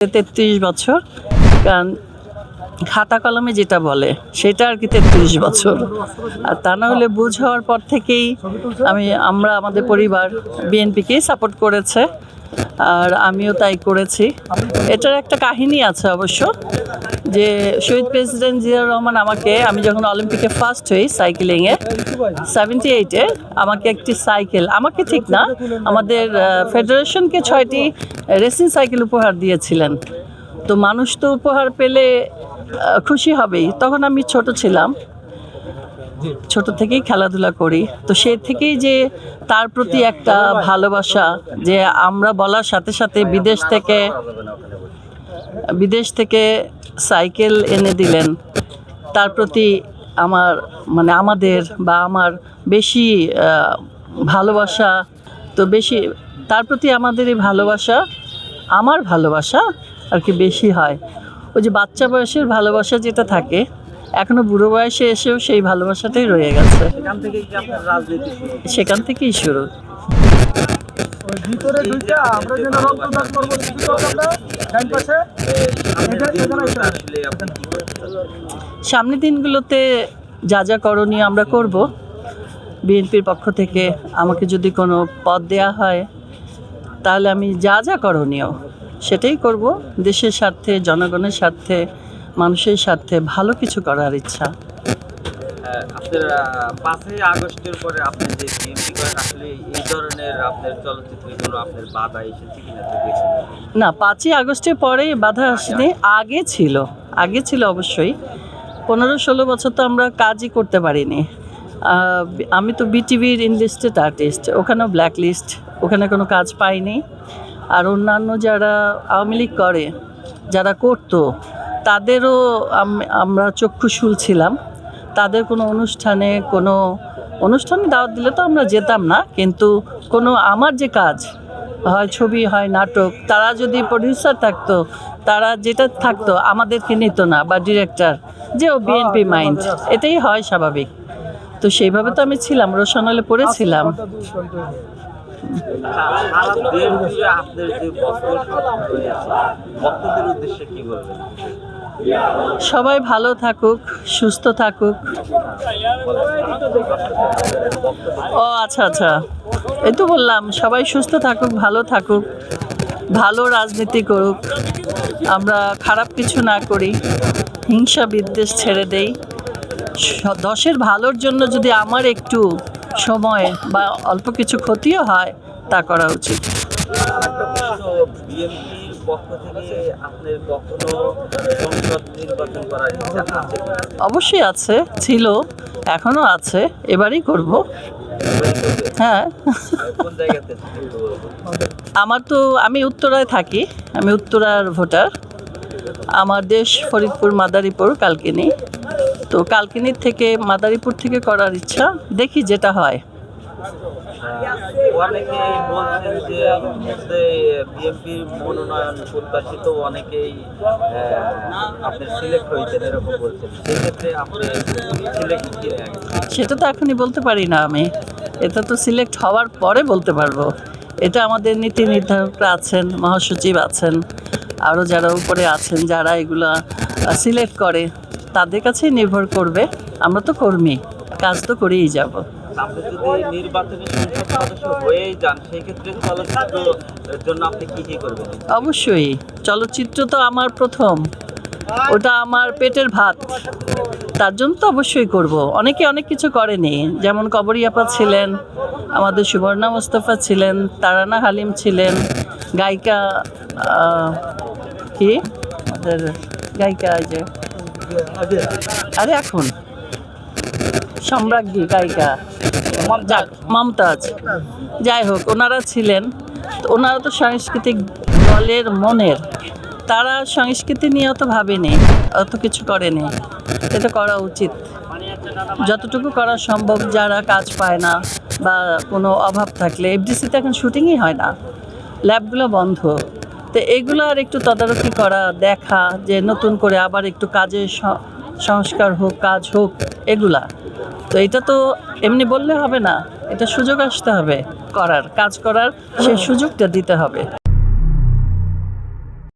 33 বছর, কারণ খাতা কলমে যেটা বলে সেটা আর কি 33 বছর। আর তা না হলে বুঝ হওয়ার পর থেকেই আমরা আমাদের পরিবার বিএনপিকেই সাপোর্ট করেছে, আর আমিও তাই করেছি। এটার একটা কাহিনী আছে অবশ্য, যে শহীদ প্রেসিডেন্ট জিয়াউর রহমান আমি যখন অলিম্পিকে ফার্স্ট হই সাইকেলিংয়ে 78-এ আমাকে একটি সাইকেল, আমাকে ঠিক না, আমাদের ফেডারেশনকে 6টি রেসিং সাইকেল উপহার দিয়েছিলেন। তো মানুষ তো উপহার পেলে খুশি হবেই। তখন আমি ছোট ছিলাম, ছোট থেকেই খেলাধুলা করি, তো সেই থেকেই যে তার প্রতি একটা ভালোবাসা, যে আমরা বলার সাথে সাথে বিদেশ থেকে সাইকেল এনে দিলেন, তার প্রতি আমার বেশি ভালোবাসা, তো বেশি তার প্রতি আমাদের এই ভালোবাসা, আমার ভালোবাসা আর কি বেশি হয়। ওই যে বাচ্চা বয়সের ভালোবাসা যেটা থাকে, এখনো বুড়ো বয়সে এসেও সেই ভালোবাসাটাই রয়ে গেছে। সেখান থেকেই শুরু। সামনের দিনগুলোতে যা যা করণীয় আমরা করব। বিএনপির পক্ষ থেকে আমাকে যদি কোনো পদ দেয়া হয়, তাহলে আমি যা যা করণীয় সেটাই করব। দেশের স্বার্থে, জনগণের স্বার্থে, মানুষের স্বার্থে ভালো কিছু করার ইচ্ছা। আপনার 5ই আগস্টের পরে আপনি যে বিএনপি করেন, আসলে এই ধরনের আপনার চলচ্চিত্রগুলো আপনার বাধা এসেছে কিনা? না, 5ই আগস্টের পরে বাধা আসেনি, আগে ছিল অবশ্যই। 15-16 বছর তো আমরা কাজই করতে পারিনি। আমি তো বিটিভির ইনলিস্টেড আর্টিস্ট, ওখানেও ব্ল্যাক লিস্ট, ওখানে কোনো কাজ পাইনি। আর অন্যান্য যারা আওয়ামী লীগ করে, যারা করতো, তাদেরও আমরা চক্ষুশূল ছিলাম। তাদের কোনো অনুষ্ঠানে দাওয়াত দিলে তো আমরা যেতাম না, কিন্তু আমার যে কাজ হয়, ছবি হয়, নাটক, তারা যদি প্রডিউসার থাকতো, তারা যেটা থাকতো আমাদেরকে নিত না, বা ডিরেক্টর, যে ও বিএনপি মাইন্ড, এটাই হয় স্বাভাবিক। তো সেইভাবে তো আমি ছিলাম, রোশনালে পড়েছিলাম। সবাই ভালো থাকুক, সুস্থ থাকুক। ও আচ্ছা, এই তো বললাম, সবাই সুস্থ থাকুক, ভালো থাকুক, ভালো রাজনীতি করুক, আমরা খারাপ কিছু না করি, হিংসা বিদ্বেষ ছেড়ে দেই। দশের ভালোর জন্য যদি আমার একটু সময় বা অল্প কিছু ক্ষতিও হয়, তা করা উচিত। অবশ্যই আছে, ছিল, এখনো আছে, এবারই করব। হ্যাঁ, আমি উত্তরায় থাকি, আমি উত্তরার ভোটার। আমার দেশ ফরিদপুর, মাদারীপুর, কালকিনি। তো কালকিনির থেকে, মাদারীপুর থেকে করার ইচ্ছা, দেখি যেটা হয়। অনেকে বলছেন যে বিএনপির মনোনয়ন প্রত্যাশিত অনেকেই আপনি সিলেক্ট হয়েছেন, এরকম বলছেন। সেক্ষেত্রে আপনি সিলেক্ট কিনে সেটা তো এখনই বলতে পারি না আমি, এটা তো সিলেক্ট হওয়ার পরে বলতে পারবো। এটা আমাদের নীতি নির্ধারকরা আছেন, মহাসচিব আছেন, আরও যারা উপরে আছেন, যারা এগুলা সিলেক্ট করে, তাদের কাছেই নির্ভর করবে। আমরা তো কর্মী, কাজ তো করেই যাব। আপনি যদি নির্বাচনী সংসদ সদস্য হয়েই যান, সেই ক্ষেত্রে চলচ্চিত্রের জন্য আপনি কি করবেন? অবশ্যই, চলচ্চিত্র তো আমার প্রথম, ওটা আমার পেটের ভাত, তার জন্য তো অবশ্যই করব। অনেকে অনেক কিছু করেনি, যেমন কবরী আপা ছিলেন, আমাদের সুবর্ণা মোস্তফা ছিলেন, তারানা হালিম ছিলেন, গায়িকা কি আমাদের গায়িকা, যে এখন সম্রাজ্ঞী গায়িকা মমতাজ, যাই হোক, ওনারা ছিলেন। ওনারা তো সাংস্কৃতিক দলের মনের, তারা সংস্কৃতি নিয়ে অত ভাবেনি, অত কিছু করেনি। এটা করা উচিত, যতটুকু করা সম্ভব। যারা কাজ পায় না বা কোনো অভাব থাকলে, এফডিসিতে এখন শুটিংই হয় না, ল্যাবগুলো বন্ধ, তো এগুলো আর একটু তদারকি করা, দেখা যে নতুন করে আবার একটু কাজের সংস্কার হোক, কাজ হোক, এগুলা। তো এটা তো এমনি বললে হবে না, এটা সুযোগ আসতে হবে, কাজ করার সেই সুযোগটা দিতে হবে।